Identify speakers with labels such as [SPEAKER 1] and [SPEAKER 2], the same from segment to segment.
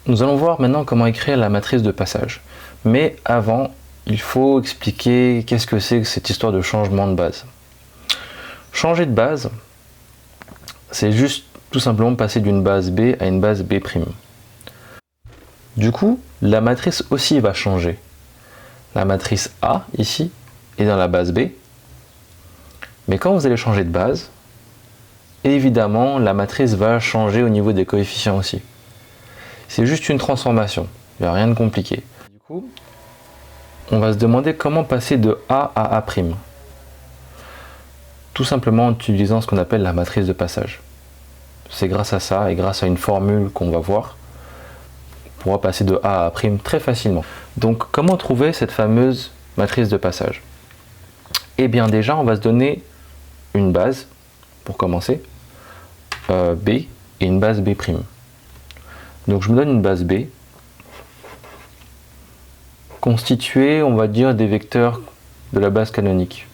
[SPEAKER 1] Nous allons voir maintenant comment écrire la matrice de passage. Mais avant, il faut expliquer qu'est-ce que c'est que cette histoire de changement de base. Changer de base, c'est juste tout simplement passer d'une base B à une base B'. Du coup, la matrice aussi va changer. La matrice A, ici, est dans la base B. Mais quand vous allez changer de base, évidemment, la matrice va changer au niveau des coefficients aussi. C'est juste une transformation, il n'y a rien de compliqué. Du coup, on va se demander comment passer de A à A'. Tout simplement en utilisant ce qu'on appelle la matrice de passage. C'est grâce à ça et grâce à une formule qu'on va voir, on pourra passer de A à A' très facilement. Donc comment trouver cette fameuse matrice de passage? Eh bien déjà, on va se donner une base, pour commencer, B et une base B'. Donc je me donne une base B, constituée, on va dire, des vecteurs de la base canonique.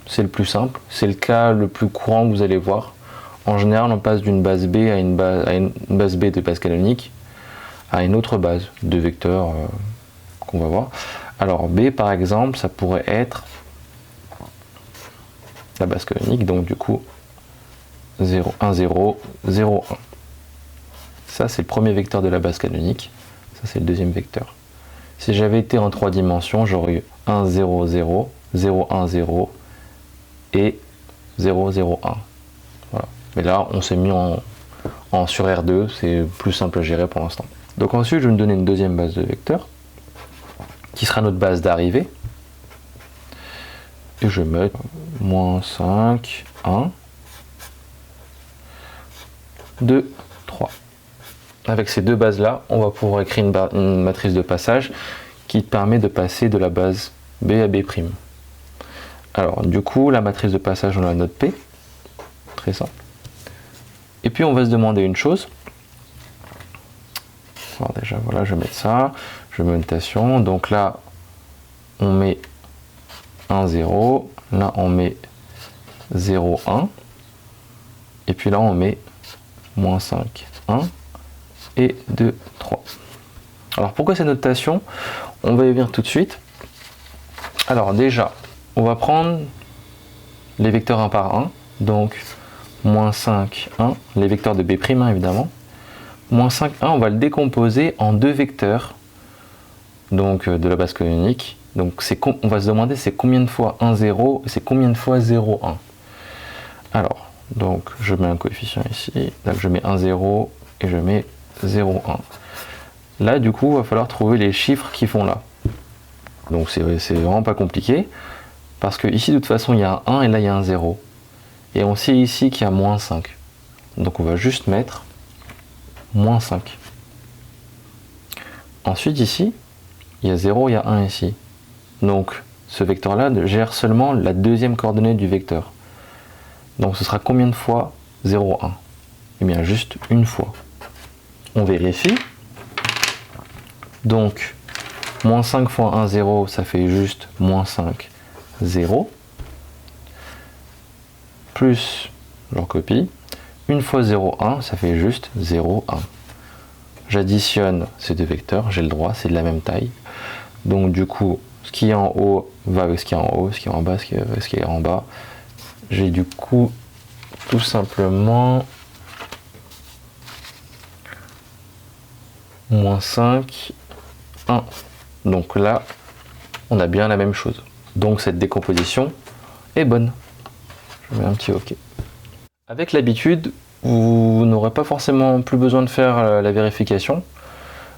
[SPEAKER 1] C'est le plus simple, c'est le cas le plus courant que vous allez voir. En général, on passe d'une base B à une base B de base canonique à une autre base de vecteurs qu'on va voir. Alors B par exemple, ça pourrait être la base canonique, donc du coup 0, 1, 0, 0, 1. Ça c'est le premier vecteur de la base canonique, ça c'est le deuxième vecteur. Si j'avais été en 3 dimensions, j'aurais eu 1, 0, 0, 0, 1, 0 et 0, 0, 1. Voilà. Mais là, on s'est mis en sur R2, c'est plus simple à gérer pour l'instant. Donc ensuite, je vais me donner une deuxième base de vecteurs, qui sera notre base d'arrivée. Et je vais mettre moins 5, 1, 2, 3. Avec ces deux bases-là, on va pouvoir écrire une matrice de passage qui permet de passer de la base B à B'. Alors, du coup, la matrice de passage, on a notre P. Très simple. Et puis, on va se demander une chose. Alors déjà, voilà, je vais mettre ça. Je mets une notation. Donc là, on met 1, 0. Là, on met 0, 1. Et puis là, on met moins 5, 1. Et 2, 3. Alors, pourquoi cette notation? On va y venir tout de suite. Alors déjà, on va prendre les vecteurs 1 par 1. Donc, moins 5, 1. Les vecteurs de B', évidemment. Moins 5, 1, on va le décomposer en deux vecteurs donc de la base canonique. Donc on va se demander c'est combien de fois 1, 0 et c'est combien de fois 0, 1. Alors, donc je mets un coefficient ici. Donc je mets 1, 0 et je mets 0, 1. Là, du coup, il va falloir trouver les chiffres qui font là. Donc c'est vraiment pas compliqué. Parce que ici, de toute façon, il y a un 1 et là, il y a un 0. Et on sait ici qu'il y a moins 5. Donc on va juste mettre moins 5. Ensuite, ici, il y a 0, il y a 1 ici. Donc ce vecteur-là gère seulement la deuxième coordonnée du vecteur. Donc ce sera combien de fois 0, 1? Eh bien, juste une fois. On vérifie. Donc, moins 5 fois 1, 0, ça fait juste moins 5, 0. Plus, je recopie. Une fois 0, 1, ça fait juste 0, 1. J'additionne ces deux vecteurs, j'ai le droit, c'est de la même taille. Donc du coup, ce qui est en haut va avec ce qui est en haut, ce qui est en bas, ce qui est en bas. J'ai du coup tout simplement moins 5, 1. Donc là, on a bien la même chose. Donc cette décomposition est bonne. Je mets un petit OK. Avec l'habitude, vous n'aurez pas forcément plus besoin de faire la vérification,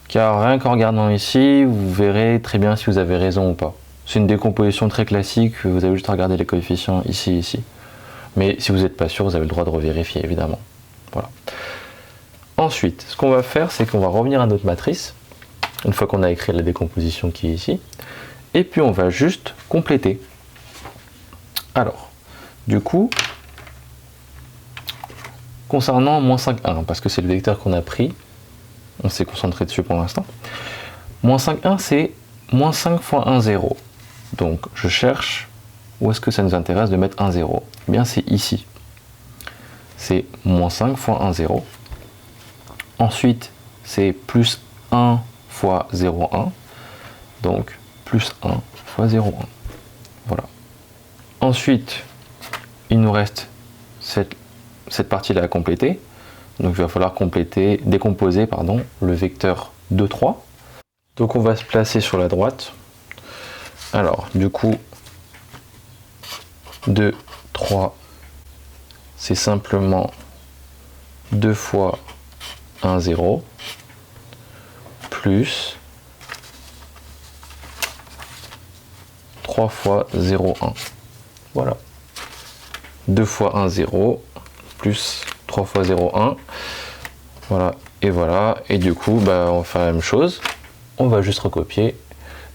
[SPEAKER 1] car rien qu'en regardant ici, vous verrez très bien si vous avez raison ou pas. C'est une décomposition très classique, vous avez juste à regarder les coefficients ici et ici. Mais si vous n'êtes pas sûr, vous avez le droit de revérifier, évidemment. Voilà. Ensuite, ce qu'on va faire, c'est qu'on va revenir à notre matrice, une fois qu'on a écrit la décomposition qui est ici, et puis on va juste compléter. Alors, du coup, concernant moins 5, 1, parce que c'est le vecteur qu'on a pris, on s'est concentré dessus pour l'instant. Moins 5, 1, c'est moins 5 fois 1, 0. Donc, je cherche où est-ce que ça nous intéresse de mettre 1, 0. Eh bien, c'est ici. C'est moins 5 fois 1, 0. Ensuite, c'est plus 1 fois 0,1, donc plus 1 fois 0,1. Voilà. Ensuite, il nous reste cette partie-là à compléter. Donc il va falloir décomposer le vecteur 2, 3. Donc on va se placer sur la droite. Alors du coup, 2, 3, c'est simplement 2 fois 1, 0, plus 3 fois 0, 1. Voilà. 2 fois 1, 0, plus 3 fois 0, 1. Voilà, et voilà. Et du coup, on va faire la même chose. On va juste recopier.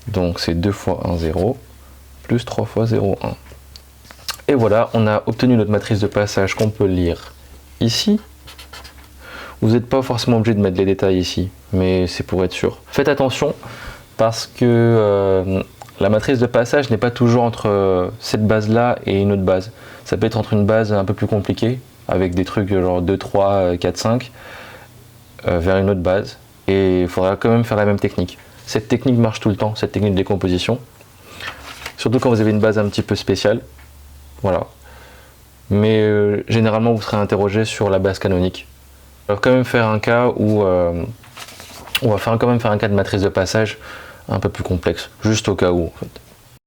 [SPEAKER 1] Donc c'est 2 fois 1, 0, plus 3 fois 0, 1. Et voilà, on a obtenu notre matrice de passage qu'on peut lire ici. Vous n'êtes pas forcément obligé de mettre les détails ici, mais c'est pour être sûr. Faites attention, parce que la matrice de passage n'est pas toujours entre cette base-là et une autre base. Ça peut être entre une base un peu plus compliquée, avec des trucs genre 2, 3, 4, 5, vers une autre base. Et il faudra quand même faire la même technique. Cette technique marche tout le temps, cette technique de décomposition. Surtout quand vous avez une base un petit peu spéciale. Voilà. Mais généralement, vous serez interrogé sur la base canonique. On va quand même faire un cas où on va quand même faire un cas de matrice de passage un peu plus complexe, juste au cas où en fait.